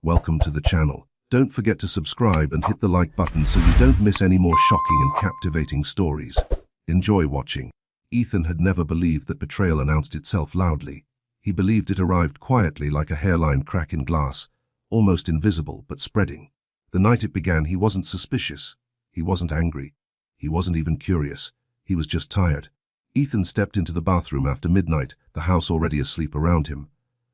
Welcome to the channel. Don't forget to subscribe and hit the like button so you don't miss any more shocking and captivating stories. Enjoy watching. Ethan had never believed that betrayal announced itself loudly. He believed it arrived quietly like a hairline crack in glass, almost invisible but spreading. The night it began, he wasn't suspicious. He wasn't angry. He wasn't even curious. He was just tired. Ethan stepped into the bathroom after midnight, the house already asleep around him.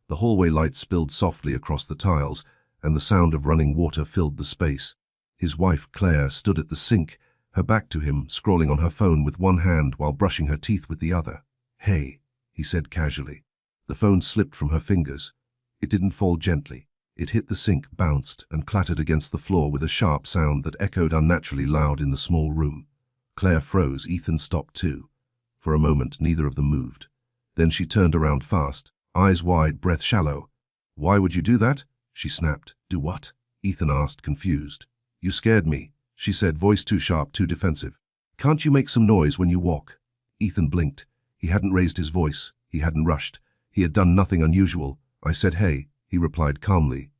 The hallway light spilled softly across the tiles, and the sound of running water filled the space. His wife, Claire, stood at the sink, her back to him, scrolling on her phone with one hand while brushing her teeth with the other. "Hey," he said casually. The phone slipped from her fingers. It didn't fall gently. It hit the sink, bounced, and clattered against the floor with a sharp sound that echoed unnaturally loud in the small room. Claire froze. Ethan stopped too. For a moment, neither of them moved. Then she turned around fast, eyes wide, breath shallow. "Why would you do that?" she snapped. "Do what?" Ethan asked, confused. "You scared me," she said, voice too sharp, too defensive. "Can't you make some noise when you walk?" Ethan blinked. He hadn't raised his voice. He hadn't rushed. He had done nothing unusual. "I said hey," he replied calmly.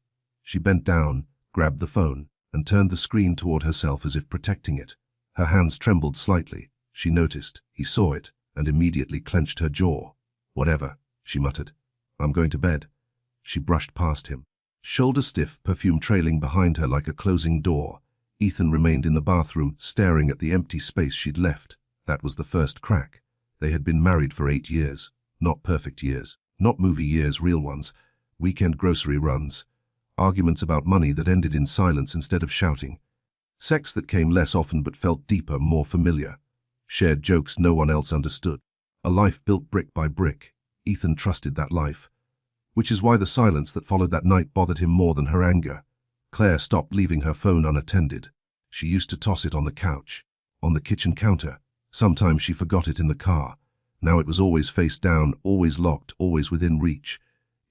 She bent down, grabbed the phone, and turned the screen toward herself as if protecting it. Her hands trembled slightly. She noticed. He saw it, and immediately clenched her jaw. "Whatever," she muttered. "I'm going to bed." She brushed past him. Shoulder stiff, perfume trailing behind her like a closing door. Ethan remained in the bathroom, staring at the empty space she'd left. That was the first crack. They had been married for 8 years. Not perfect years. Not movie years, real ones. Weekend grocery runs. Arguments about money that ended in silence instead of shouting. Sex that came less often but felt deeper, more familiar. Shared jokes no one else understood. A life built brick by brick. Ethan trusted that life. Which is why the silence that followed that night bothered him more than her anger. Claire stopped leaving her phone unattended. She used to toss it on the couch, on the kitchen counter. Sometimes she forgot it in the car. Now it was always face down, always locked, always within reach.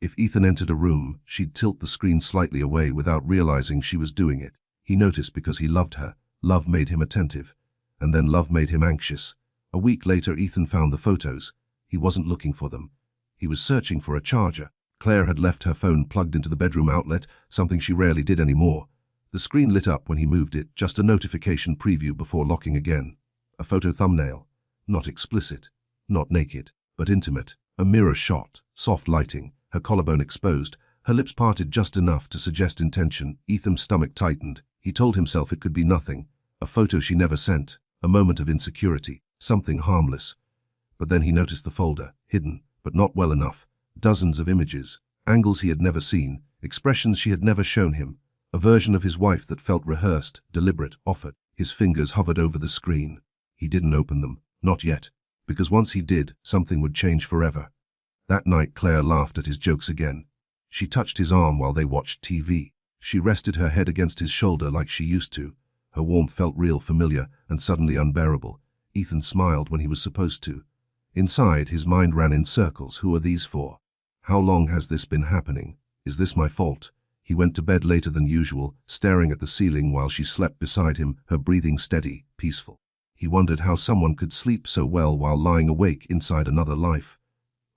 If Ethan entered a room, she'd tilt the screen slightly away without realizing she was doing it. He noticed because he loved her. Love made him attentive. And then love made him anxious. A week later, Ethan found the photos. He wasn't looking for them. He was searching for a charger. Claire had left her phone plugged into the bedroom outlet, something she rarely did anymore. The screen lit up when he moved it, just a notification preview before locking again. A photo thumbnail. Not explicit. Not naked. But intimate. A mirror shot. Soft lighting. Her collarbone exposed. Her lips parted just enough to suggest intention. Ethan's stomach tightened. He told himself it could be nothing. A photo she never sent. A moment of insecurity. Something harmless. But then he noticed the folder. Hidden, but not well enough. Dozens of images. Angles he had never seen. Expressions she had never shown him. A version of his wife that felt rehearsed, deliberate, offered. His fingers hovered over the screen. He didn't open them. Not yet. Because once he did, something would change forever. That night, Claire laughed at his jokes again. She touched his arm while they watched TV. She rested her head against his shoulder like she used to. Her warmth felt real, familiar, and suddenly unbearable. Ethan smiled when he was supposed to. Inside, his mind ran in circles. Who are these for? How long has this been happening? Is this my fault? He went to bed later than usual, staring at the ceiling while she slept beside him, her breathing steady, peaceful. He wondered how someone could sleep so well while lying awake inside another life.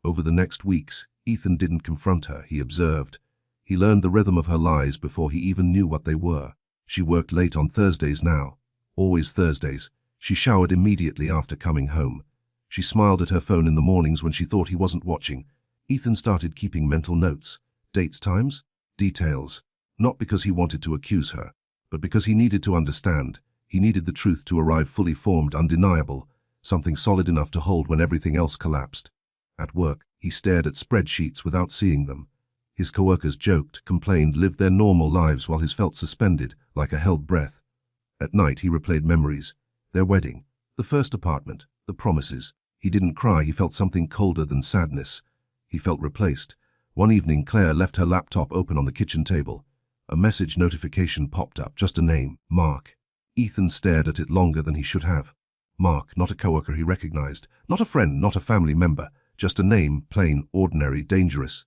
Over the next weeks, Ethan didn't confront her, he observed. He learned the rhythm of her lies before he even knew what they were. She worked late on Thursdays now. Always Thursdays. She showered immediately after coming home. She smiled at her phone in the mornings when she thought he wasn't watching. Ethan started keeping mental notes. Dates, times, details. Not because he wanted to accuse her, but because he needed to understand. He needed the truth to arrive fully formed, undeniable, something solid enough to hold when everything else collapsed. At work, he stared at spreadsheets without seeing them. His coworkers joked, complained, lived their normal lives while his felt suspended, like a held breath. At night, he replayed memories. Their wedding, the first apartment, the promises. He didn't cry, he felt something colder than sadness. He felt replaced. One evening, Claire left her laptop open on the kitchen table. A message notification popped up, just a name, Mark. Ethan stared at it longer than he should have. Mark, not a coworker he recognized, not a friend, not a family member, just a name, plain, ordinary, dangerous.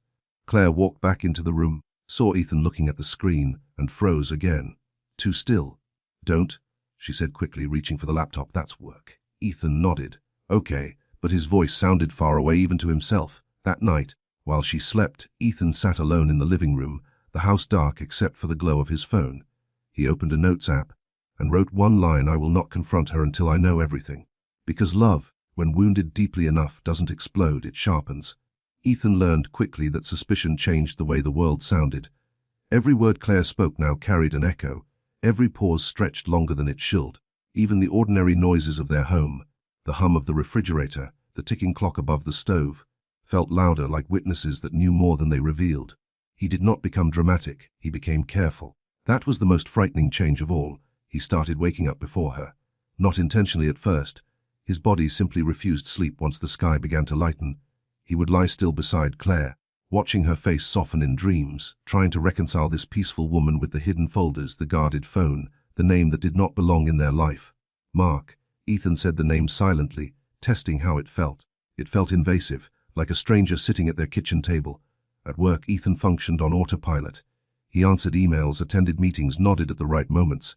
Claire walked back into the room, saw Ethan looking at the screen, and froze again. Too still. "Don't," she said quickly, reaching for the laptop. "That's work." Ethan nodded. "Okay," but his voice sounded far away even to himself. That night, while she slept, Ethan sat alone in the living room, the house dark except for the glow of his phone. He opened a notes app and wrote one line: "I will not confront her until I know everything." Because love, when wounded deeply enough, doesn't explode, it sharpens. Ethan learned quickly that suspicion changed the way the world sounded. Every word Claire spoke now carried an echo. Every pause stretched longer than it should. Even the ordinary noises of their home, the hum of the refrigerator, the ticking clock above the stove, felt louder, like witnesses that knew more than they revealed. He did not become dramatic, he became careful. That was the most frightening change of all. He started waking up before her. Not intentionally at first. His body simply refused sleep once the sky began to lighten. He would lie still beside Claire, watching her face soften in dreams, trying to reconcile this peaceful woman with the hidden folders, the guarded phone, the name that did not belong in their life. Mark. Ethan said the name silently, testing how it felt. It felt invasive, like a stranger sitting at their kitchen table. At work, Ethan functioned on autopilot. He answered emails, attended meetings, nodded at the right moments.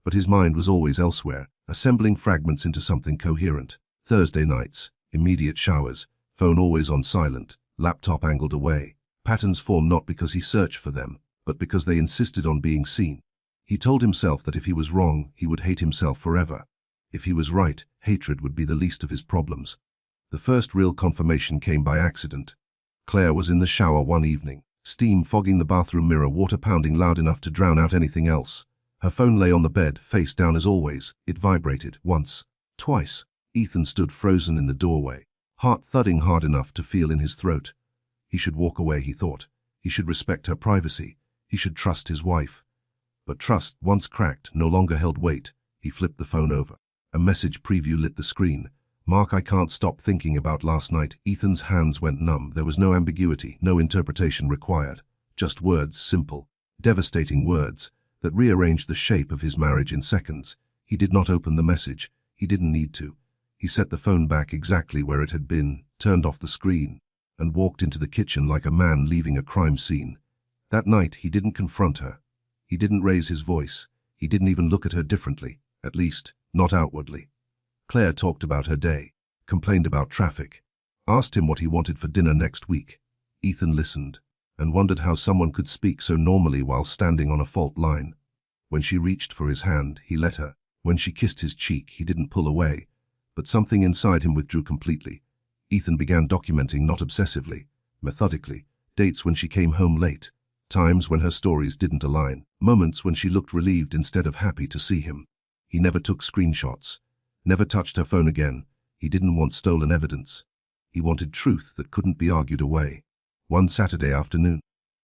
But his mind was always elsewhere, assembling fragments into something coherent. Thursday nights, immediate showers, phone always on silent, laptop angled away. Patterns formed not because he searched for them, but because they insisted on being seen. He told himself that if he was wrong, he would hate himself forever. If he was right, hatred would be the least of his problems. The first real confirmation came by accident. Claire was in the shower one evening, steam fogging the bathroom mirror, water pounding loud enough to drown out anything else. Her phone lay on the bed, face down as always. It vibrated, once, twice. Ethan stood frozen in the doorway, heart thudding hard enough to feel in his throat. He should walk away, he thought. He should respect her privacy. He should trust his wife. But trust, once cracked, no longer held weight. He flipped the phone over. A message preview lit the screen. "Mark, I can't stop thinking about last night." Ethan's hands went numb. There was no ambiguity, no interpretation required. Just words, simple, devastating words, that rearranged the shape of his marriage in seconds. He did not open the message. He didn't need to. He set the phone back exactly where it had been, turned off the screen, and walked into the kitchen like a man leaving a crime scene. That night, he didn't confront her. He didn't raise his voice. He didn't even look at her differently, at least, not outwardly. Claire talked about her day, complained about traffic, asked him what he wanted for dinner next week. Ethan listened, and wondered how someone could speak so normally while standing on a fault line. When she reached for his hand, he let her. When she kissed his cheek, he didn't pull away, but something inside him withdrew completely. Ethan began documenting, not obsessively, methodically, dates when she came home late, times when her stories didn't align, moments when she looked relieved instead of happy to see him. He never took screenshots, never touched her phone again. He didn't want stolen evidence. He wanted truth that couldn't be argued away. One Saturday afternoon,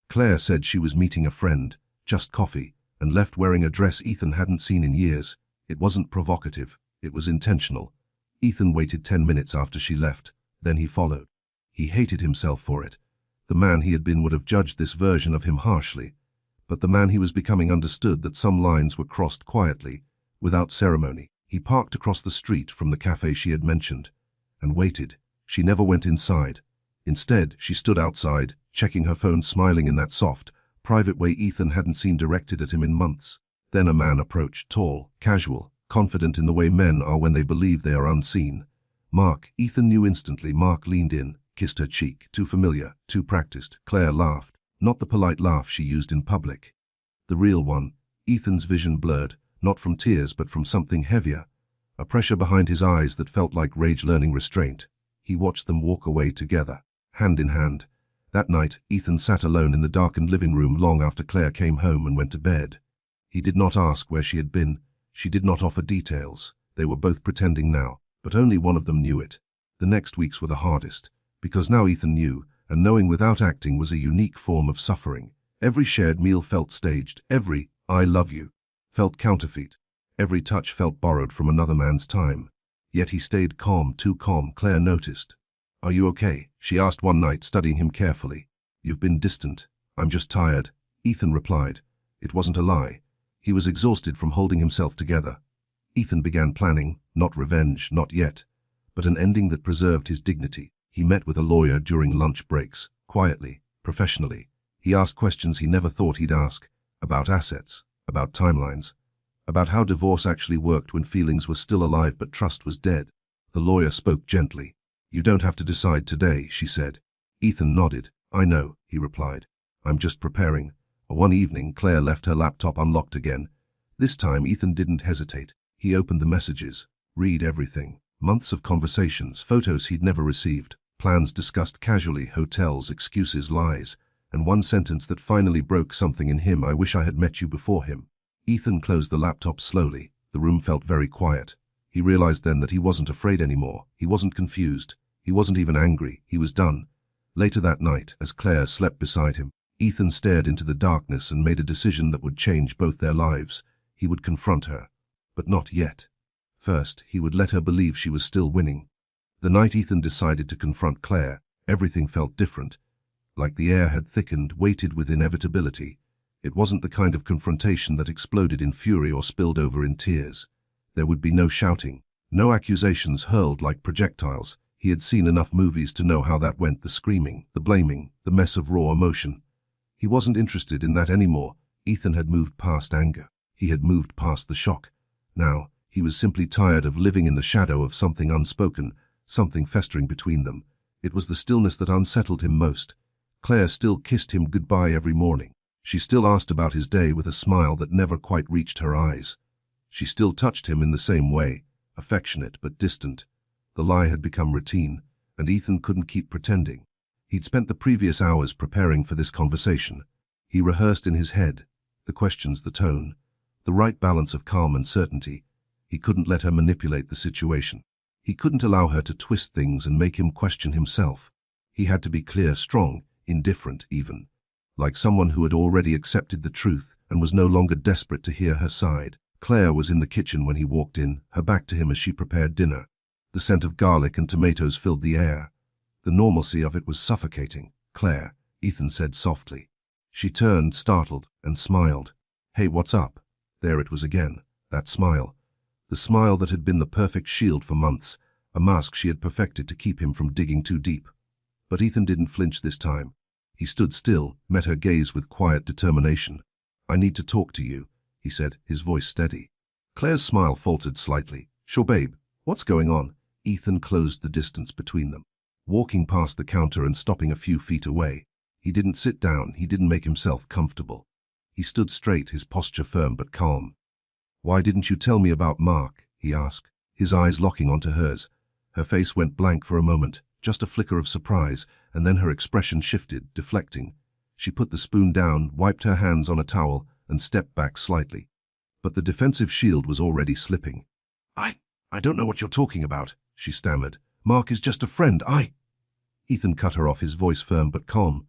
Claire said she was meeting a friend, just coffee, and left wearing a dress Ethan hadn't seen in years. It wasn't provocative, it was intentional. Ethan waited 10 minutes after she left, then he followed. He hated himself for it. The man he had been would have judged this version of him harshly, but the man he was becoming understood that some lines were crossed quietly, without ceremony. He parked across the street from the cafe she had mentioned, and waited. She never went inside. Instead, she stood outside, checking her phone, smiling in that soft, private way Ethan hadn't seen directed at him in months. Then a man approached, tall, casual, confident in the way men are when they believe they are unseen. Mark. Ethan knew instantly. Mark leaned in, kissed her cheek. Too familiar, too practiced. Claire laughed, not the polite laugh she used in public. The real one. Ethan's vision blurred, not from tears but from something heavier, a pressure behind his eyes that felt like rage learning restraint. He watched them walk away together, hand in hand. That night, Ethan sat alone in the darkened living room long after Claire came home and went to bed. He did not ask where she had been. She did not offer details. They were both pretending now, but only one of them knew it. The next weeks were the hardest, because now Ethan knew, and knowing without acting was a unique form of suffering. Every shared meal felt staged. Every "I love you" felt counterfeit. Every touch felt borrowed from another man's time. Yet he stayed calm, too calm. Claire noticed. "Are you okay?" she asked one night, studying him carefully. "You've been distant." "I'm just tired," Ethan replied. It wasn't a lie. He was exhausted from holding himself together. Ethan began planning, not revenge, not yet, but an ending that preserved his dignity. He met with a lawyer during lunch breaks, quietly, professionally. He asked questions he never thought he'd ask, about assets, about timelines, about how divorce actually worked when feelings were still alive but trust was dead. The lawyer spoke gently. "You don't have to decide today," she said. Ethan nodded. "I know," he replied. "I'm just preparing. One evening, Claire left her laptop unlocked again. This time, Ethan didn't hesitate. He opened the messages. Read everything. Months of conversations, photos he'd never received, plans discussed casually, hotels, excuses, lies, and one sentence that finally broke something in him: "I wish I had met you before him." Ethan closed the laptop slowly. The room felt very quiet. He realized then that he wasn't afraid anymore. He wasn't confused. He wasn't even angry. He was done. Later that night, as Claire slept beside him, Ethan stared into the darkness and made a decision that would change both their lives. He would confront her. But not yet. First, he would let her believe she was still winning. The night Ethan decided to confront Claire, everything felt different. Like the air had thickened, weighted with inevitability. It wasn't the kind of confrontation that exploded in fury or spilled over in tears. There would be no shouting, no accusations hurled like projectiles. He had seen enough movies to know how that went: the screaming, the blaming, the mess of raw emotion. He wasn't interested in that anymore. Ethan had moved past anger. He had moved past the shock. Now, he was simply tired of living in the shadow of something unspoken, something festering between them. It was the stillness that unsettled him most. Claire still kissed him goodbye every morning. She still asked about his day with a smile that never quite reached her eyes. She still touched him in the same way, affectionate but distant. The lie had become routine, and Ethan couldn't keep pretending. He'd spent the previous hours preparing for this conversation. He rehearsed in his head the questions, the tone, the right balance of calm and certainty. He couldn't let her manipulate the situation. He couldn't allow her to twist things and make him question himself. He had to be clear, strong, indifferent even, like someone who had already accepted the truth and was no longer desperate to hear her side. Claire was in the kitchen when he walked in, her back to him as she prepared dinner. The scent of garlic and tomatoes filled the air. The normalcy of it was suffocating. "Claire," Ethan said softly. She turned, startled, and smiled. "Hey, what's up?" There it was again, that smile. The smile that had been the perfect shield for months, a mask she had perfected to keep him from digging too deep. But Ethan didn't flinch this time. He stood still, met her gaze with quiet determination. "I need to talk to you," he said, his voice steady. Claire's smile faltered slightly. "Sure, babe. What's going on?" Ethan closed the distance between them, walking past the counter and stopping a few feet away. He didn't sit down, he didn't make himself comfortable. He stood straight, his posture firm but calm. "Why didn't you tell me about Mark?" he asked, his eyes locking onto hers. Her face went blank for a moment, just a flicker of surprise, and then her expression shifted, deflecting. She put the spoon down, wiped her hands on a towel, and stepped back slightly. But the defensive shield was already slipping. I don't know what you're talking about," she stammered. "Mark is just a friend. Ethan cut her off, his voice firm but calm.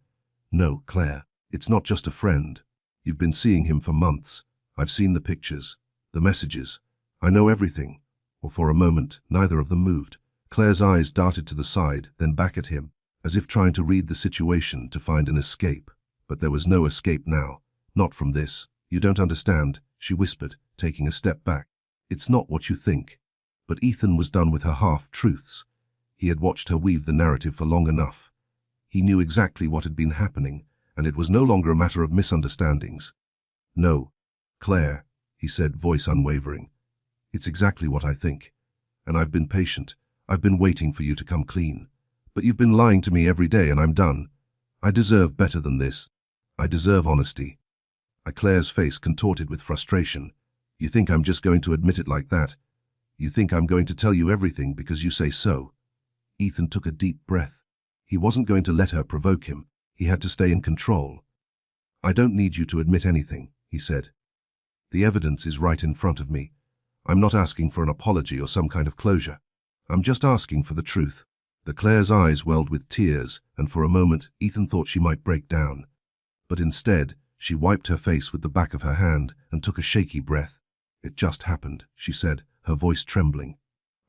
"No, Claire, it's not just a friend. You've been seeing him for months. I've seen the pictures, the messages. I know everything." Or for a moment, neither of them moved. Claire's eyes darted to the side, then back at him, as if trying to read the situation, to find an escape. But there was no escape now. "Not from this. You don't understand," she whispered, taking a step back. "It's not what you think." But Ethan was done with her half-truths. He had watched her weave the narrative for long enough. He knew exactly what had been happening, and it was no longer a matter of misunderstandings. "No, Claire," he said, voice unwavering. "It's exactly what I think. And I've been patient. I've been waiting for you to come clean. But you've been lying to me every day, and I'm done. I deserve better than this. I deserve honesty." Claire's face contorted with frustration. "You think I'm just going to admit it like that? You think I'm going to tell you everything because you say so?" Ethan took a deep breath. He wasn't going to let her provoke him. He had to stay in control. "I don't need you to admit anything," he said. "The evidence is right in front of me. I'm not asking for an apology or some kind of closure. I'm just asking for the truth." Claire's eyes welled with tears, and for a moment Ethan thought she might break down. But instead, she wiped her face with the back of her hand and took a shaky breath. "It just happened," she said, her voice trembling.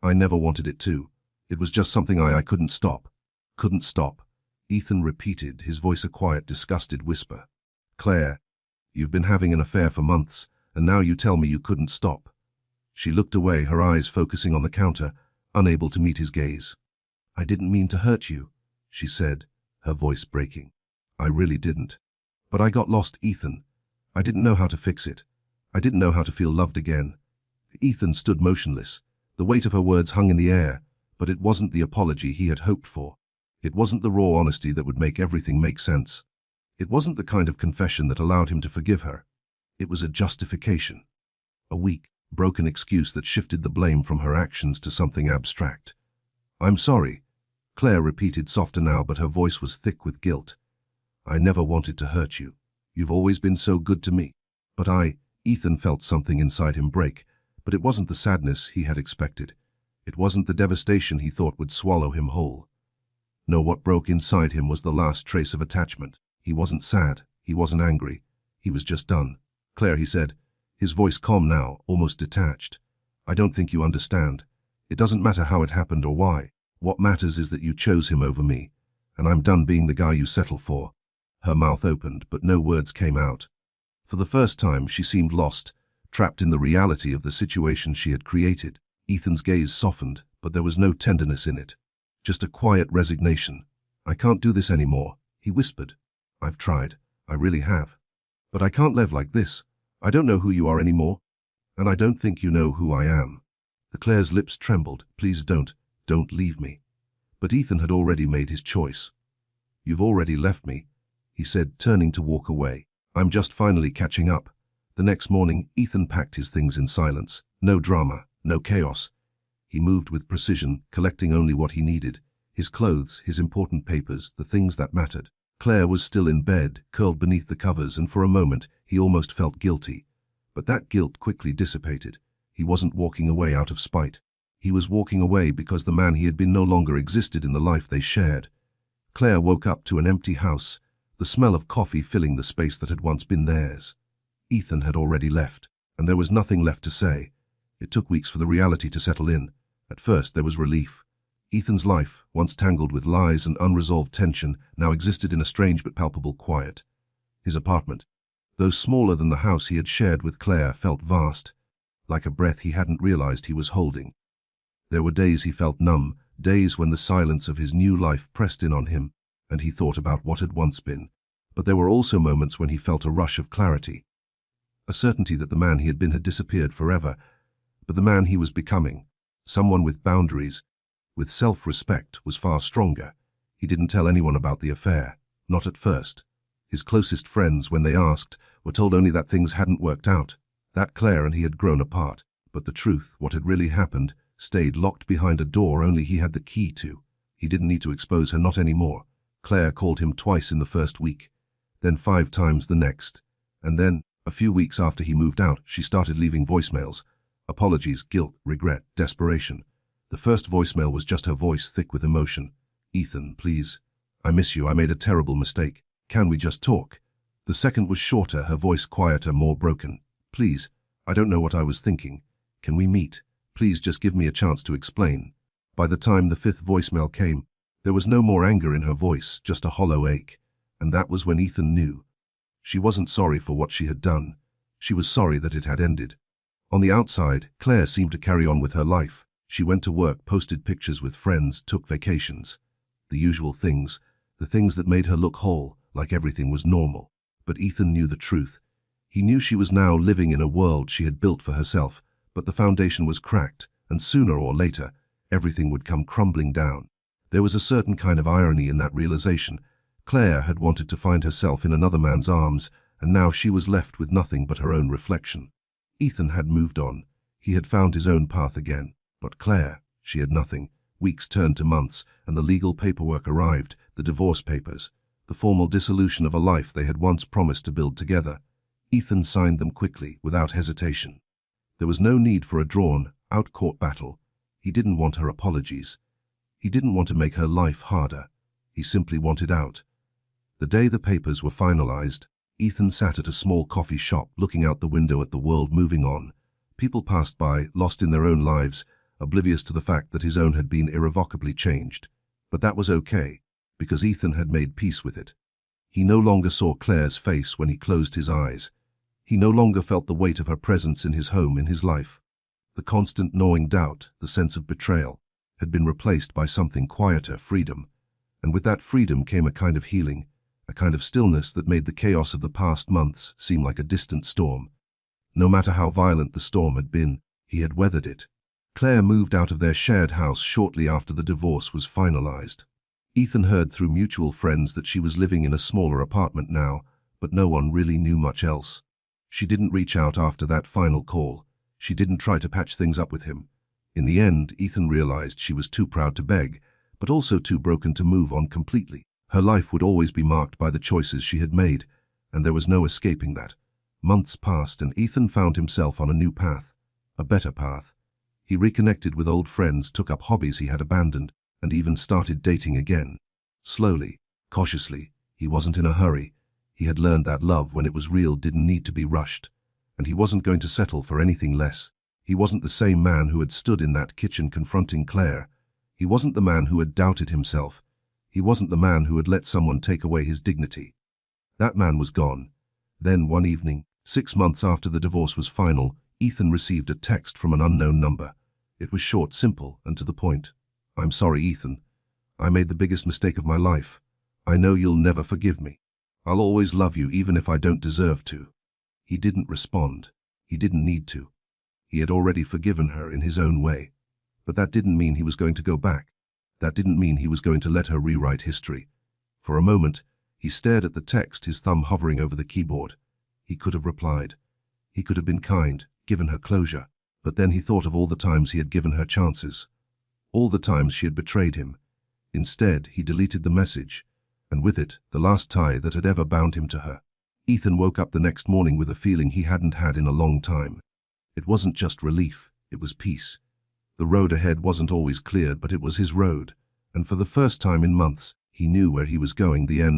"I never wanted it to. It was just something I couldn't stop." "Couldn't stop," Ethan repeated, his voice a quiet, disgusted whisper. "Claire, you've been having an affair for months, and now you tell me you couldn't stop." She looked away, her eyes focusing on the counter, unable to meet his gaze. "I didn't mean to hurt you," she said, her voice breaking. "I really didn't. But I got lost, Ethan. I didn't know how to fix it. I didn't know how to feel loved again." Ethan stood motionless. The weight of her words hung in the air, but it wasn't the apology he had hoped for. It wasn't the raw honesty that would make everything make sense. It wasn't the kind of confession that allowed him to forgive her. It was a justification. A weak, broken excuse that shifted the blame from her actions to something abstract. "I'm sorry," Claire repeated, softer now, but her voice was thick with guilt. "I never wanted to hurt you. You've always been so good to me." But Ethan felt something inside him break, but it wasn't the sadness he had expected. It wasn't the devastation he thought would swallow him whole. No, what broke inside him was the last trace of attachment. He wasn't sad, he wasn't angry, he was just done. "Claire," he said, his voice calm now, almost detached. "I don't think you understand. It doesn't matter how it happened or why. What matters is that you chose him over me, and I'm done being the guy you settle for." Her mouth opened, but no words came out. For the first time, she seemed lost, trapped in the reality of the situation she had created. Ethan's gaze softened, but there was no tenderness in it. Just a quiet resignation. "I can't do this anymore," he whispered. "I've tried. I really have. But I can't live like this. I don't know who you are anymore. And I don't think you know who I am." Claire's lips trembled. "Please don't leave me." But Ethan had already made his choice. "You've already left me," he said, turning to walk away. "I'm just finally catching up." The next morning, Ethan packed his things in silence. No drama, no chaos. He moved with precision, collecting only what he needed. His clothes, his important papers, the things that mattered. Claire was still in bed, curled beneath the covers, and for a moment, he almost felt guilty. But that guilt quickly dissipated. He wasn't walking away out of spite. He was walking away because the man he had been no longer existed in the life they shared. Claire woke up to an empty house, the smell of coffee filling the space that had once been theirs. Ethan had already left, and there was nothing left to say. It took weeks for the reality to settle in. At first, there was relief. Ethan's life, once tangled with lies and unresolved tension, now existed in a strange but palpable quiet. His apartment, though smaller than the house he had shared with Claire, felt vast, like a breath he hadn't realized he was holding. There were days he felt numb, days when the silence of his new life pressed in on him, and he thought about what had once been. But there were also moments when he felt a rush of clarity. A certainty that the man he had been had disappeared forever, but the man he was becoming, someone with boundaries, with self-respect, was far stronger. He didn't tell anyone about the affair, not at first. His closest friends, when they asked, were told only that things hadn't worked out, that Claire and he had grown apart. But the truth, what had really happened, stayed locked behind a door only he had the key to. He didn't need to expose her, not anymore. Claire called him twice in the first week, then 5 times the next. And then, a few weeks after he moved out, she started leaving voicemails. Apologies, guilt, regret, desperation. The first voicemail was just her voice, thick with emotion. "Ethan, please. I miss you. I made a terrible mistake. Can we just talk?" The second was shorter, her voice quieter, more broken. "Please, I don't know what I was thinking. Can we meet? Please just give me a chance to explain." By the time the 5th voicemail came, there was no more anger in her voice, just a hollow ache. And that was when Ethan knew. She wasn't sorry for what she had done. She was sorry that it had ended. On the outside, Claire seemed to carry on with her life. She went to work, posted pictures with friends, took vacations. The usual things, the things that made her look whole, like everything was normal. But Ethan knew the truth. He knew she was now living in a world she had built for herself, but the foundation was cracked, and sooner or later, everything would come crumbling down. There was a certain kind of irony in that realization. Claire had wanted to find herself in another man's arms, and now she was left with nothing but her own reflection. Ethan had moved on. He had found his own path again. But Claire, she had nothing. Weeks turned to months, and the legal paperwork arrived, the divorce papers, the formal dissolution of a life they had once promised to build together. Ethan signed them quickly, without hesitation. There was no need for a drawn-out court battle. He didn't want her apologies. He didn't want to make her life harder. He simply wanted out. The day the papers were finalized, Ethan sat at a small coffee shop, looking out the window at the world moving on. People passed by, lost in their own lives, oblivious to the fact that his own had been irrevocably changed. But that was okay, because Ethan had made peace with it. He no longer saw Claire's face when he closed his eyes. He no longer felt the weight of her presence in his home, in his life. The constant gnawing doubt, the sense of betrayal, had been replaced by something quieter, freedom. And with that freedom came a kind of healing, a kind of stillness that made the chaos of the past months seem like a distant storm. No matter how violent the storm had been, he had weathered it. Claire moved out of their shared house shortly after the divorce was finalized. Ethan heard through mutual friends that she was living in a smaller apartment now, but no one really knew much else. She didn't reach out after that final call. She didn't try to patch things up with him. In the end, Ethan realized she was too proud to beg, but also too broken to move on completely. Her life would always be marked by the choices she had made, and there was no escaping that. Months passed and Ethan found himself on a new path, a better path. He reconnected with old friends, took up hobbies he had abandoned, and even started dating again. Slowly, cautiously, he wasn't in a hurry. He had learned that love, when it was real, didn't need to be rushed, and he wasn't going to settle for anything less. He wasn't the same man who had stood in that kitchen confronting Claire. He wasn't the man who had doubted himself. He wasn't the man who had let someone take away his dignity. That man was gone. Then one evening, 6 months after the divorce was final, Ethan received a text from an unknown number. It was short, simple, and to the point. "I'm sorry, Ethan. I made the biggest mistake of my life. I know you'll never forgive me. I'll always love you even if I don't deserve to." He didn't respond. He didn't need to. He had already forgiven her in his own way. But that didn't mean he was going to go back. That didn't mean he was going to let her rewrite history. For a moment, he stared at the text, his thumb hovering over the keyboard. He could have replied. He could have been kind, given her closure. But then he thought of all the times he had given her chances. All the times she had betrayed him. Instead, he deleted the message, and with it, the last tie that had ever bound him to her. Ethan woke up the next morning with a feeling he hadn't had in a long time. It wasn't just relief, it was peace. The road ahead wasn't always cleared, but it was his road, and for the first time in months, he knew where he was going. The end.